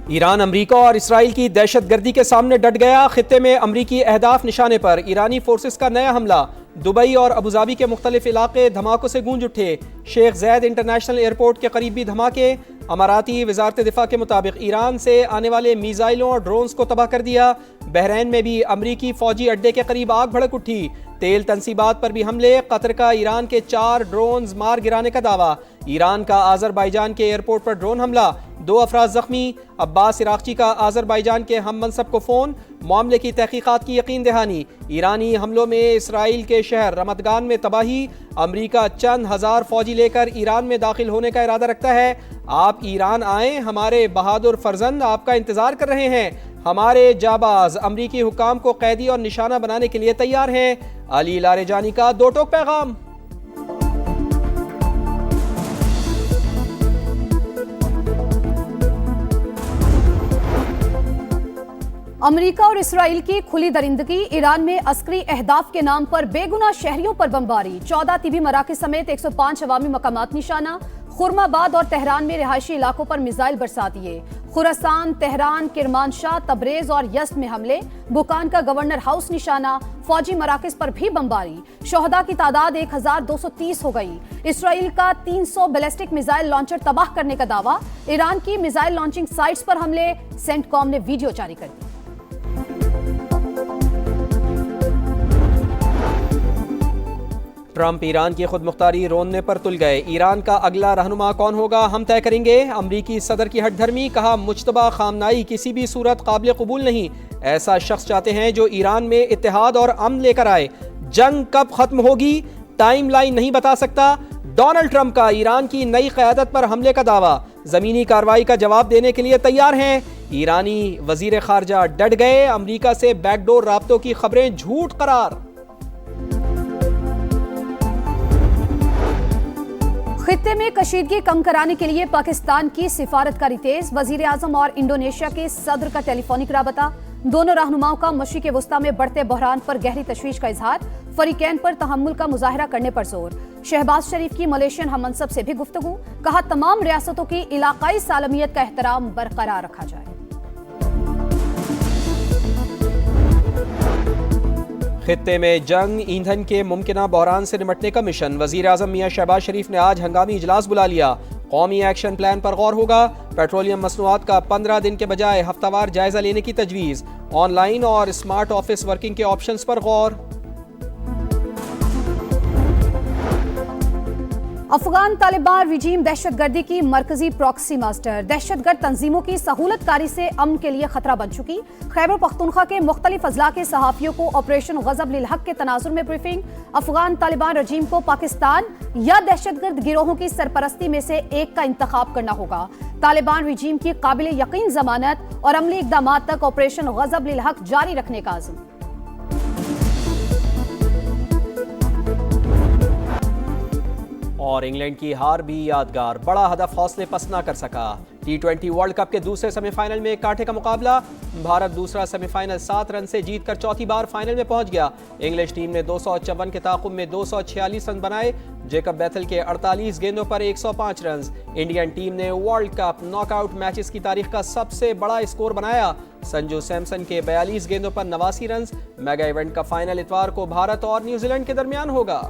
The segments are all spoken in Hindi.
ईरान अमरीका और इसराइल की दहशतगर्दी के सामने डट गया। खित्ते में अमरीकी अहदाफ निशाने पर। ईरानी फोर्सेस का नया हमला। दुबई और अबूधाबी के मुख्तलिफ इलाके धमाकों से गूंज उठे। शेख ज़ैद इंटरनेशनल एयरपोर्ट के करीब भी धमाके। अमाराती वजारत दिफा के मुताबिक ईरान से आने वाले मीज़ाइलों और ड्रोन्स को तबाह कर दिया। बहरैन में भी अमरीकी फौजी अड्डे के करीब आग भड़क उठी। तेल तनसीबात पर भी हमले। कतर का ईरान के 4 ड्रोन्स मार गिराने का दावा। ईरान का आज़रबाईजान के एयरपोर्ट पर ड्रोन हमला। 2 अफराद जख्मी। अब्बास इराक़ची का आज़रबाईजान के हम मनसब को फ़ोन। मामले की तहकीकात की यकीन दहानी। ईरानी हमलों में इसराइल के शहर रमतगान में तबाही। अमरीका चंद हज़ार फौजी लेकर ईरान में दाखिल होने का इरादा रखता है। आप ईरान आएँ, हमारे बहादुर फर्जंद आपका इंतज़ार कर रहे हैं। हमारे जाबाज अमरीकी हुक्काम को कैदी और निशाना बनाने के लिए तैयार हैं। अली लारेजानी का 2 टोक पैगाम। अमेरिका और इसराइल की खुली दरिंदगी। ईरान में अस्करी अहदाफ के नाम पर बेगुनाह शहरियों पर बमबारी। 14 तिबी मराकज़ समेत 105 अवामी मकामात निशाना। खुरमाबाद और तेहरान में रिहायशी इलाकों पर मिसाइल बरसा दिए। खुरासान, तेहरान, किरमानशाह, तबरेज और यज़्द में हमले। बुकान का गवर्नर हाउस निशाना। फौजी मराकज़ पर भी बमबारी। शोहदा की तादाद 1230 हो गई। इसराइल का 300 बैलिस्टिक मिसाइल लॉन्चर तबाह करने का दावा। ईरान की मिसाइल लॉन्चिंग साइट्स पर हमले। सेंटकॉम ने वीडियो जारी कर दी। ट्रंप ईरान की खुद मुख्तारी रोनने पर तुल गए। ईरान का अगला रहनुमा कौन होगा हम तय करेंगे। अमरीकी सदर की हटधर्मी। कहा मुज्तबा खामनाई किसी भी सूरत काबिल कबूल नहीं। ऐसा शख्स चाहते हैं जो ईरान में इत्तेहाद और अमन लेकर आए। जंग कब खत्म होगी टाइम लाइन नहीं बता सकता। डोनाल्ड ट्रंप का ईरान की नई क़यादत पर हमले का दावा। जमीनी कार्रवाई का जवाब देने के लिए तैयार हैं। ईरानी वजीर खारजा डट गए। अमरीका से बैकडोर राब्तों की खबरें झूठ करार। खित्ते में कशीदगी कम कराने के लिए पाकिस्तान की सिफारतकारी तेज। वजीर आजम और इंडोनेशिया के सदर का टेलीफोनिक राबता। दोनों रहनुमाओं का मशरिक़ वस्ता में बढ़ते बहरान पर गहरी तशवीश का इजहार। फरीकैन पर तहम्मुल का मुजाहरा करने पर जोर। शहबाज शरीफ की मलेशियन हम मनसब से भी गुफ्तगू। कहा तमाम रियासतों की इलाकाई सालमियत का एहतराम बरकरार रखा जाए। खित्ते में जंग ईंधन के मुमकिना बहरान से निमटने का मिशन। वजीर आजम मियां शहबाज शरीफ ने आज हंगामी इजलास बुला लिया। कौमी एक्शन प्लान पर गौर होगा। पेट्रोलियम मसनूआत का 15 दिन के बजाय हफ्तावार जायजा लेने की तजवीज़। ऑनलाइन और स्मार्ट ऑफिस वर्किंग के ऑप्शंस पर गौर। अफगान तालिबान रिजीम दहशतगर्दी की मरकजी प्रॉक्सी मास्टर। दहशतगर्द तंजीमों की सहूलतकारी से अमन के लिए खतरा बन चुकी। खैबर पख्तूनख्वा के मुख्तलिफ अजला के सहाफ़ियों को ऑपरेशन गज़ब लिल हक के तनाजुर में ब्रीफिंग। अफगान तालिबान रजीम को पाकिस्तान या दहशतगर्द गिरोहों की सरपरस्ती में से एक का इंतखाब करना होगा। तालिबान रजीम की काबिल यकीन जमानत और अमली इक़दाम तक ऑपरेशन गज़ब लिल हक जारी रखने का आज़म। और इंग्लैंड की हार भी यादगार। बड़ा हदफ हौसले पस्त न कर सका। T20 वर्ल्ड कप के दूसरे सेमीफाइनल में कांटे का मुकाबला। भारत दूसरा सेमीफाइनल 7 रन से जीतकर चौथी बार फाइनल में पहुंच गया। इंग्लिश टीम ने 254 के ताकुब में 246 रन बनाए। जेकब बैथल के 48 गेंदों पर 105 रन। इंडियन टीम ने वर्ल्ड कप नॉकआउट मैचेस की तारीख का सबसे बड़ा स्कोर बनाया। संजू सैमसन के 42 गेंदों पर 89 रन। मेगा इवेंट का फाइनल इतवार को भारत और न्यूजीलैंड के दरमियान होगा।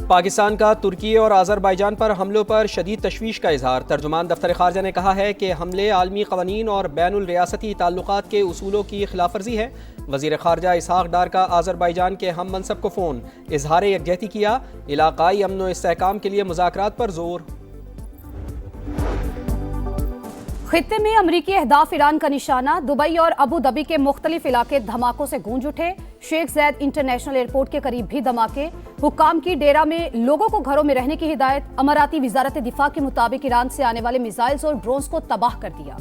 पाकिस्तान का तुर्की और आज़रबाईजान पर हमलों पर शदीद तशवीश का इजहार। तर्जुमान दफ्तर खारजा ने कहा है कि हमले आलमी क़वानीन और बैनुल रियासती ताल्लुकात के उसूलों की खिलाफवर्जी है। वज़ीर खारजा इसहाक डार का आज़रबाईजान के हम मनसब को फ़ोन। इजहार यकजहती किया। इलाकाई अमन व इस्तेहकाम के लिए मुज़ाकरात पर जोर। खित्ते में अमरीकी अहदाफ ईरान का निशाना। दुबई और अबू धाबी के मुख्तलिफ इलाके धमाकों से गूंज उठे। शेख ज़ैद इंटरनेशनल एयरपोर्ट के करीब भी धमाके। हुक्काम की डेरा में लोगों को घरों में रहने की हिदायत। अमाराती वजारत दिफा के मुताबिक ईरान से आने वाले मिसाइल्स और ड्रोन्स को तबाह कर दिया।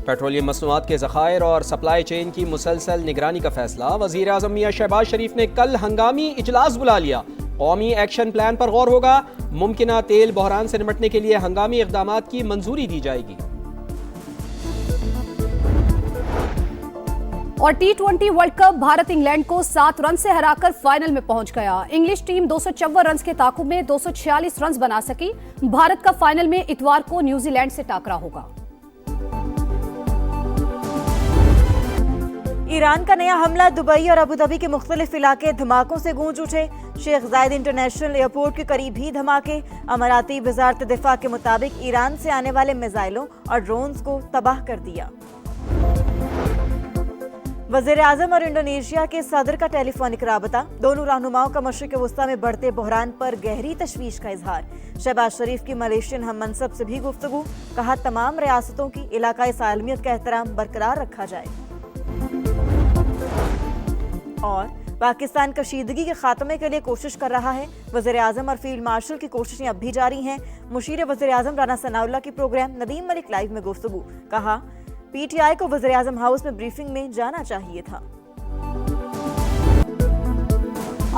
पेट्रोलियम मसनूआत के ज़खायर और सप्लाई चेन की मुसलसल निगरानी का फैसला। वज़ीर आज़म मियां शहबाज शरीफ ने कल हंगामी इजलास बुला लिया। कौमी एक्शन प्लान पर गौर होगा। मुमकिना तेल बहरान से निमटने के लिए हंगामी इक़दामात की मंजूरी दी जाएगी। और T20 world cup Bharat England को 7 रन से हराकर फाइनल में पहुंच गया। इंग्लिश टीम 254 रन के ताकुब में 246 रन बना सकी। भारत का फाइनल में इतवार को न्यूजीलैंड से टाकरा होगा। ईरान का नया हमला, दुबई और अबुधाबी के मुख्तलिफ इलाके धमाकों से गूंज उठे। शेख जायद इंटरनेशनल एयरपोर्ट के करीब ही धमाके। अमाराती वजारत दिफा के मुताबिक ईरान से आने वाले मिसाइलों और ड्रोन्स को तबाह कर दिया। वज़ीर आज़म और इंडोनेशिया के सदर का टेलीफोनिक राबता। दोनों रहनुमाओं का मशरिक़ वस्ता में बढ़ते बहरान पर गहरी तशवीश का इजहार। शहबाज शरीफ की मलेशियन हम मनसब से भी गुफ्तगू। कहा तमाम रियासतों की इलाकाई सालमियत का एहतराम बरकरार रखा जाए। और पाकिस्तान कशीदगी के खात्मे के लिए कोशिश कर रहा है। वज़ीर आज़म और फील्ड मार्शल की कोशिशें अब भी जारी हैं। मुशीर वज़ीर आज़म राना सनाउल्लाह की प्रोग्राम नदीम मलिक लाइव में गुफ्तगू। कहा पीटीआई को वज़ीर आज़म हाउस में ब्रीफिंग में जाना चाहिए था।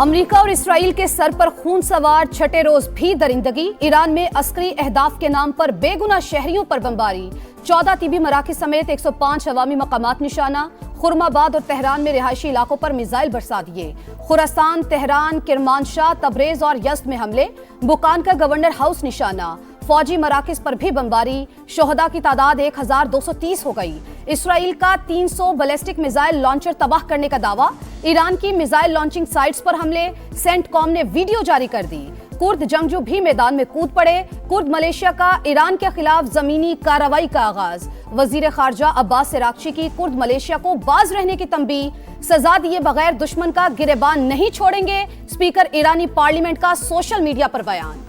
अमेरिका और इसराइल के सर पर खून सवार छठे रोज भी दरिंदगी। ईरान में अस्करी अहदाफ के नाम पर बेगुनाह शहरियों पर बमबारी। 14 तीबी मराकज़ समेत 105 अवामी मकामात निशाना। खुरमाबाद और तेहरान में रिहायशी इलाकों पर मिसाइल बरसा दिए। खुरासान, तेहरान, किरमानशाह, तबरेज और यज़्द में हमले। बुकान का गवर्नर हाउस निशाना। फौजी मराकज़ पर भी बमबारी। शोहदा की तादाद 1230 हो गई। इसराइल का 300 बैलिस्टिक मिसाइल लॉन्चर तबाह करने का दावा। ईरान की मिसाइल लॉन्चिंग साइट्स पर हमले। सेंटकॉम ने वीडियो जारी कर दी। कुर्द जंगजू भी मैदान में कूद पड़े। कुर्द मलेशिया का ईरान के खिलाफ जमीनी कार्रवाई का आगाज। वजीर खारजा अब्बास इराक्ची की कुर्द मलेशिया को बाज रहने की तंबीह। सजा दिए बगैर दुश्मन का गिरेबान नहीं छोड़ेंगे। स्पीकर ईरानी पार्लियामेंट का सोशल मीडिया पर बयान।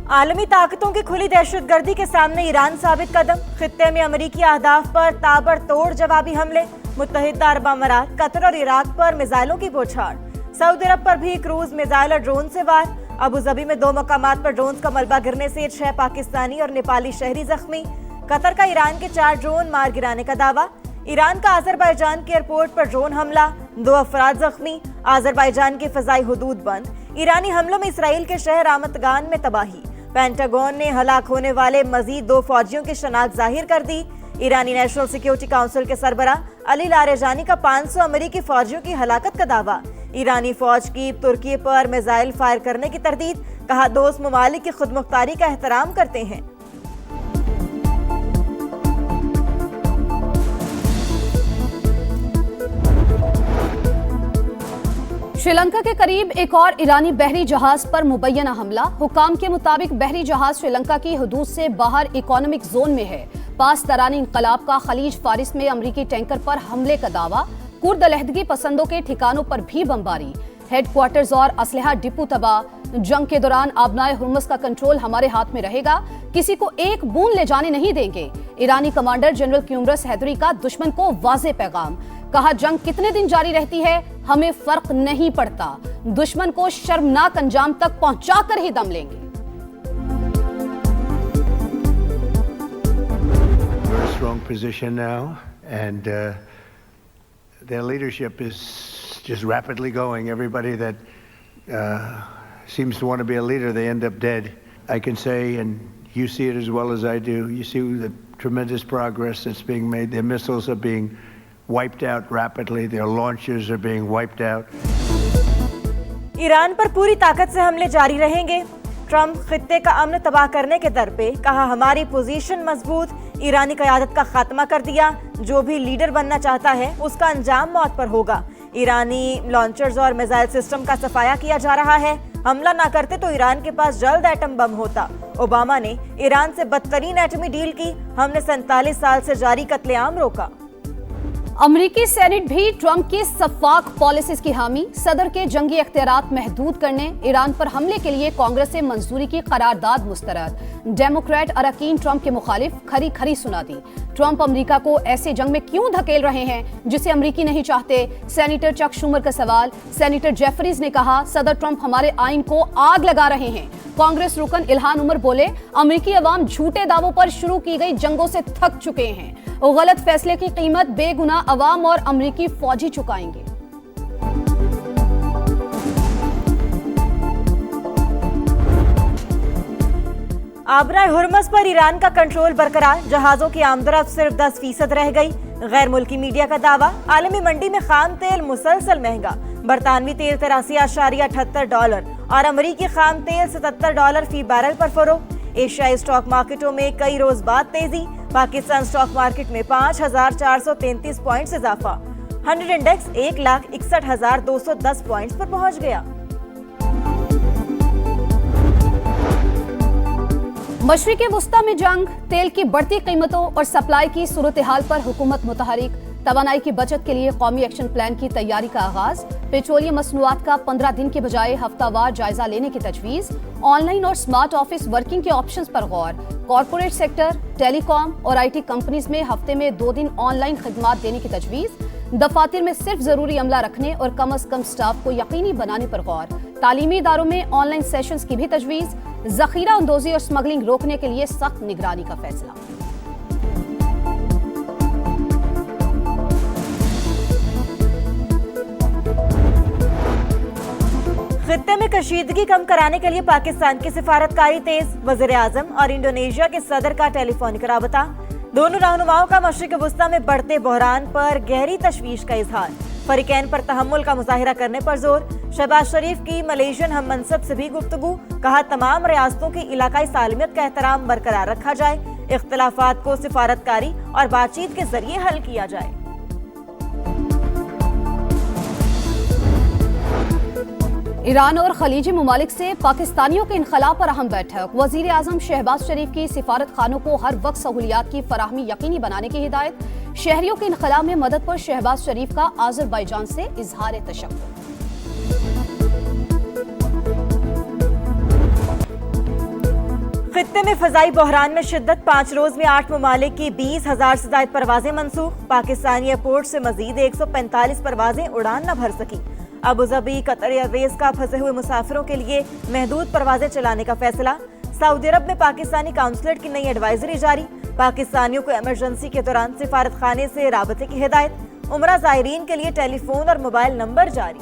आलमी ताकतों की खुली दहशतगर्दी के सामने ईरान साबित कदम। खित्ते में अमरीकी अहदाफ पर ताबड़तोड़ जवाबी हमले। मुत्तहिदा अरब अमारात, कतर और इराक पर मिसाइलों की बौछार। सऊदी अरब पर भी क्रूज मिसाइल और ड्रोन से वार। अबूधाबी में 2 मकामात पर ड्रोन का मलबा गिरने से 6 पाकिस्तानी और नेपाली शहरी जख्मी। कतर का ईरान के 4 ड्रोन मार गिराने का दावा। ईरान का अजरबैजान के एयरपोर्ट पर ड्रोन हमला, 2 अफराद जख्मी। अजरबैजान की फजाई हुदूद बंद। ईरानी हमलों में इसराइल के शहर आमतगान में तबाही। पेंटागन ने हलाक होने वाले मजीद 2 फौजियों की शनाख्त जाहिर कर दी। ईरानी नेशनल सिक्योरिटी काउंसिल के सरबरा अली लारेजानी का 500 अमेरिकी फौजियों की हलाकत का दावा। ईरानी फौज की तुर्की पर मिसाइल फायर करने की तरदीद। कहा दोस्त ममालिक की खुदमुख्तारी का एहतराम करते हैं। श्रीलंका के करीब एक और ईरानी बहरी जहाज पर मुबैना हमला। हुकाम के मुताबिक बहरी जहाज श्रीलंका की हदूद से बाहर इकोनॉमिक जोन में है। पास तरानी इंकलाब का खलीज फारिस में अमरीकी टैंकर पर हमले का दावा। कुर्द अलहदगी पसंदों के ठिकानों पर भी बमबारी। हेडक्वार्टर्स और असलहा डिपो तबाह। जंग के दौरान आबनाए हुर्मुज़ का कंट्रोल हमारे हाथ में रहेगा। किसी को एक बूंद ले जाने नहीं देंगे। ईरानी कमांडर जनरल क्यूमरस हैदरी का दुश्मन को वाज़े पैगाम। कहा जंग कितने दिन जारी रहती है हमें फर्क नहीं पड़ता। दुश्मन को शर्मनाक अंजाम तक पहुंचाकर ही दम लेंगे। Very strong position now, and their leadership is just rapidly going. Everybody that seems to want to be a leader, they end up dead. I can say, and you see it as well as I do, you see the tremendous progress that's being made. Their missiles are being wiped out rapidly. Their launchers are being wiped out. Iran पर पूरी ताकत से हमले जारी रहेंगे। ट्रंप खित्ते का अमन तबाह करने के दर पे। कहा हमारी पोजीशन मजबूत। ईरानी क़यादत का खात्मा कर दिया। जो भी लीडर बनना चाहता है उसका अंजाम मौत पर होगा। ईरानी लॉन्चर्स और मिसाइल सिस्टम का सफाया किया जा रहा है। हमला ना करते तो ईरान के पास जल्द एटम बम होता। ओबामा ने ईरान से बदतरीन एटमी डील की। हमने 47 साल से जारी कत्लेआम रोका। अमरीकी सेनेट भी ट्रंप की शफाक पॉलिसीज की हामी। सदर के जंगी इख्तियारात महदूद करने, ईरान पर हमले के लिए कांग्रेस से मंजूरी की करारदाद मुस्तरद। डेमोक्रेट अरकान ट्रंप के मुखालिफ खरी खरी सुना दी। ट्रंप अमेरिका को ऐसे जंग में क्यों धकेल रहे हैं जिसे अमरीकी नहीं चाहते। सेनेटर चक शूमर का सवाल। सेनेटर जेफरीज ने कहा सदर ट्रंप हमारे आइन को आग लगा रहे हैं। कांग्रेस रुकन इल्हान उमर बोले अमरीकी अवाम झूठे दावों पर शुरू की गई जंगों से थक चुके हैं। गलत फैसले की कीमत बेगुनाह अवाम और अमरीकी फौजी चुकाएंगे। आबराए हुर्मस पर ईरान का कंट्रोल बरकरार, जहाजों की आमदरफ्त सिर्फ 10% रह गई। गैर मुल्की मीडिया का दावा, आलमी मंडी में खाम तेल मुसलसल महंगा। बरतानवी तेल $83.78 और अमरीकी खाम तेल $77 फी बैरल पर फरोख्त। एशियाई स्टॉक मार्केटों में कई रोज बाद तेजी, पाकिस्तान स्टॉक मार्केट में 5,433 पॉइंट्स इजाफा। 100 इंडेक्स 1,61,210 पॉइंट्स पर पहुंच गया। मशरिक़े वुस्ता में जंग, तेल की बढ़ती कीमतों और सप्लाई की सूरत हाल पर हुकूमत मुतहरिक। तवानाई की बचत के लिए कौमी एक्शन प्लान की तैयारी का आगाज। पेट्रोलियम मसनूआत का 15 दिन के बजाय हफ्तावार जायजा लेने की तजवीज। ऑनलाइन और स्मार्ट ऑफिस वर्किंग के ऑप्शंस पर गौर। कॉरपोरेट सेक्टर, टेलीकॉम और IT कंपनीज में हफ्ते में 2 दिन ऑनलाइन खिदमात देने की तजवीज। दफातर में सिर्फ जरूरी अमला रखने और कम अज कम स्टाफ को यकीनी बनाने पर गौर। तालीमी इदारों में ऑनलाइन सेशंस की भी तजवीज। जखीरा अंदोजी और स्मगलिंग रोकने के लिए सख्त निगरानी का फैसला। खित्ते में कशीदगी कम कराने के लिए पाकिस्तान की सिफारतकारी तेज। वज़ीर आज़म और इंडोनेशिया के सदर का टेलीफोनिक राबता। दोनों रहनुमाओं का मशरिक़ वुस्ता में बढ़ते बहरान पर गहरी तशवीश का इजहार। फरीकैन पर तहम्मुल का मुजाहिरा करने पर जोर। शहबाज शरीफ की मलेशियन हम मनसब से भी गुफ्तगू, कहा तमाम रियासतों की इलाकाई सालमियत का एहतराम बरकरार रखा जाए, इख्तिलाफात को सिफारतकारी और बातचीत के जरिए हल किया जाए। ईरान और खलीजी ममालिक से पाकिस्तानियों के इनखला पर अहम बैठक। वजीर आजम शहबाज शरीफ की सिफारत खानों को हर वक्त सहूलियात की फराहमी यकीनी बनाने की हिदायत। शहरियों के इनखला में मदद पर शहबाज शरीफ का आज़रबाईजान से इजहार तशक्कुर। खित्ते में फजाई बहरान में शिद्दत, 5 रोज में 8 ममालिक की 20,000 से ज्यादा परवाजें मनसूख। पाकिस्तानी एयरपोर्ट से मजीद 145 परवाजें उड़ान न भर सकी। अबूधाबी कतर एयरवेज का फंसे हुए मुसाफिरों के लिए महदूद परवाजें चलाने का फैसला। सऊदी अरब में पाकिस्तानी काउंसलेट की नई एडवाइजरी जारी। पाकिस्तानियों को इमरजेंसी के दौरान सिफारत खाने से राबते की हिदायत। उमरा ज़ायरीन के लिए टेलीफोन और मोबाइल नंबर जारी।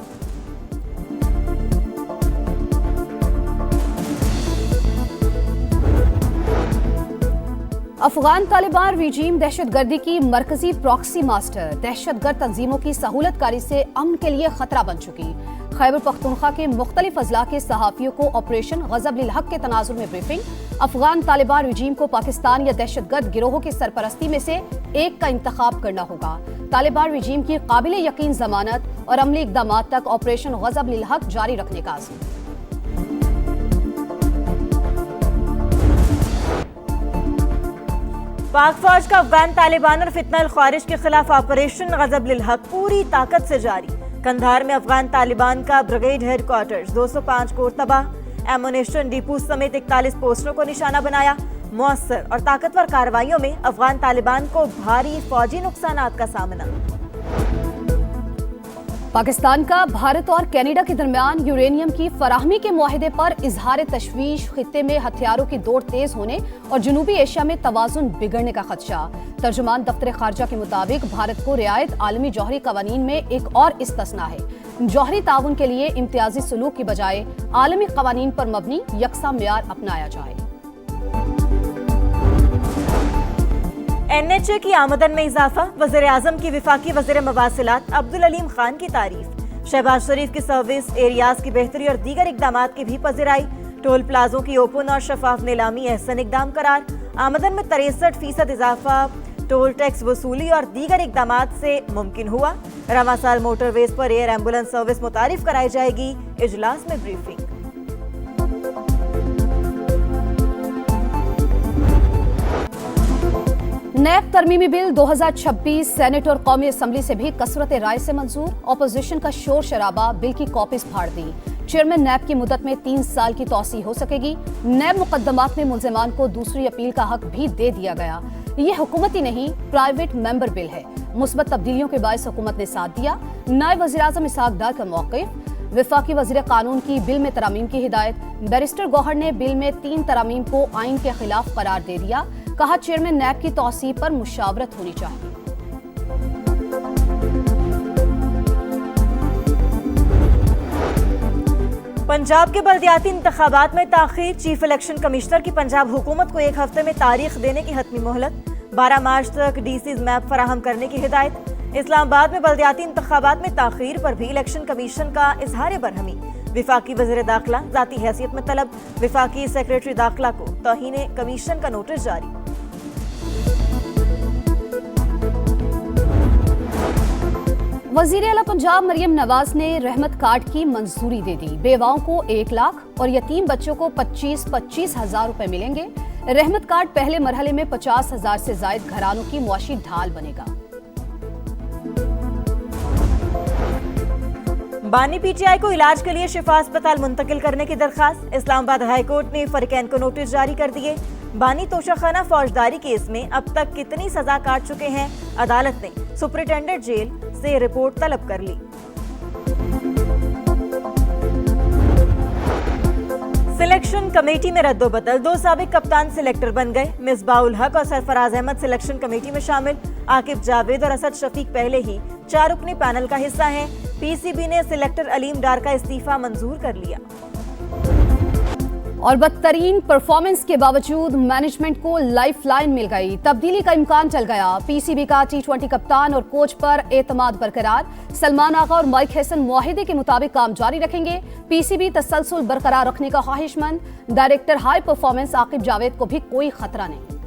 अफगान तालिबान रिजीम दहशतगर्दी की मरकजी प्रॉक्सी मास्टर। दहशतगर्द तंजीमों की सहूलतकारी से अमन के लिए खतरा बन चुकी। खैबर पख्तूनख्वा के मुख्तलिफ अजला के सहाफियों को ऑपरेशन गजब लिल हक के तनाजुर में ब्रीफिंग। अफगान तालिबान रिजीम को पाकिस्तान या दहशतगर्द गिरोहों की सरपरस्ती में से एक का इंतखाब करना होगा। तालिबान रिजीम की काबिल यकीन जमानत और अमली इकदाम तक ऑपरेशन गजब लिल हक जारी रखने का आज़म। पाक फौज का अफगान तालिबान और फितना ख्वारिज के खिलाफ ऑपरेशन गजब लिल हक पूरी ताकत से जारी। कंधार में अफगान तालिबान का ब्रिगेड हेडक्वार्टर्स 205 कोर तबाह। एमुनेशन डिपो समेत 41 पोस्टरों को निशाना बनाया। मौसर और ताकतवर कार्रवाइयों में अफगान तालिबान को भारी फौजी नुकसानात का सामना। पाकिस्तान का भारत और कनाडा के दरमियान यूरेनियम की फराहमी के मुआहदे पर इजहार तशवीश। खित्ते में हथियारों की दौड़ तेज होने और जनूबी एशिया में तवाजुन बिगड़ने का खदशा। तर्जुमान दफ्तर खारजा के मुताबिक भारत को रियायत आलमी जौहरी कवानीन में एक और इस्तिस्ना है। जौहरी ताउन के लिए इम्तियाजी सलूक की बजाय आलमी कवानीन पर मबनी यकसा मेयार अपनाया जाए। NHA की आमदन में इजाफा। वज़ीर आज़म की विफाकी वज़ीर मवासिलात अब्दुल अलीम खान की तारीफ। शहबाज शरीफ की सर्विस एरियाज की बेहतरी और दीगर इकदाम की भी पज़िराई। टोल प्लाजों की ओपन और शफाफ नीलामी एहसन इकदाम करार। आमदन में 63% इजाफा टोल टैक्स वसूली और दीगर इकदाम से मुमकिन हुआ। रवा साल मोटरवेज पर एयर एम्बुलेंस सर्विस मुतारिफ कराई जाएगी। इजलास में ब्रीफिंग। नैब तरमीमी बिल 2026 सेनेट और कौमी असम्बली से भी कसरत राय से मंजूर। ऑपोजिशन का शोर शराबा, बिल की कॉपीज फाड़ दी। चेयरमैन नैब की मुद्दत में 3 साल की तौसी हो सकेगी। नैब मुकदमात में मुल्जिमान को दूसरी अपील का हक भी दे दिया गया। ये हुकूमती नहीं, प्राइवेट मेंबर बिल है। मुस्बत तब्दीलियों के बायस हुकूमत ने साथ दिया। नायब वज़ीर आज़म इसहाक डार का मौक़िफ़। विफाकी वज़ीर कानून की बिल में तरामीम की हिदायत। बैरिस्टर गौहर ने बिल में 3 तरामीम को आइन के खिलाफ करार दे दिया। कहा चेयरमैन नैब की तौसी पर मुशावरत होनी चाहिए। पंजाब के बल्दियाती इंतखाबात में ताखीर, चीफ इलेक्शन कमिश्नर की पंजाब हुकूमत को 1 हफ्ते में तारीख देने की हतमी मोहलत, 12 मार्च तक डीसीज मैप फराहम करने की हिदायत। इस्लामाबाद में बल्दियाती इंतखाबात में ताखीर पर भी इलेक्शन कमीशन का इजहार बरहमी, विफाकी वज़ीर दाखिला ज़ाती हैसियत में तलब, विफाकी सेक्रेटरी दाखिला को तौहीन कमीशन का नोटिस जारी। वज़ीर आला पंजाब मरियम नवाज ने रहमत कार्ड की मंजूरी दे दी। बेवाओं को 1 लाख और यतीम बच्चों को 25-25 हजार रुपए मिलेंगे। रहमत कार्ड पहले मरहले में 50,000 से ज्यादा घरानों की मुआशी ढाल बनेगा। बानी पीटीआई को इलाज के लिए शिफा अस्पताल मुंतकिल करने की दरखास्त, इस्लामाबाद हाई कोर्ट ने फरीकैन को नोटिस जारी कर दिए। बानी तोशाखाना फौजदारी केस में अब तक कितनी सजा काट चुके हैं, अदालत ने सुपरिटेंडेंट जेल से रिपोर्ट तलब कर ली। सिलेक्शन कमेटी में रद्दोबदल, 2 साबिक कप्तान सिलेक्टर बन गए। मिसबाउल हक और सरफराज अहमद सिलेक्शन कमेटी में शामिल। आकिब जावेद और असद शफीक पहले ही 4 रुकनी पैनल का हिस्सा हैं। पीसीबी ने सिलेक्टर अलीम डार का इस्तीफा मंजूर कर लिया। और बदतरीन परफॉर्मेंस के बावजूद मैनेजमेंट को लाइफलाइन मिल गई, तब्दीली का इम्कान चल गया। पीसीबी का T20 कप्तान और कोच पर एतमाद बरकरार। सलमान आगा और माइक हैसन मुआहिदे के मुताबिक काम जारी रखेंगे। पीसीबी तसलसल बरकरार रखने का ख्वाहिशमंद। Director high performance Aqib Javed को भी कोई खतरा नहीं।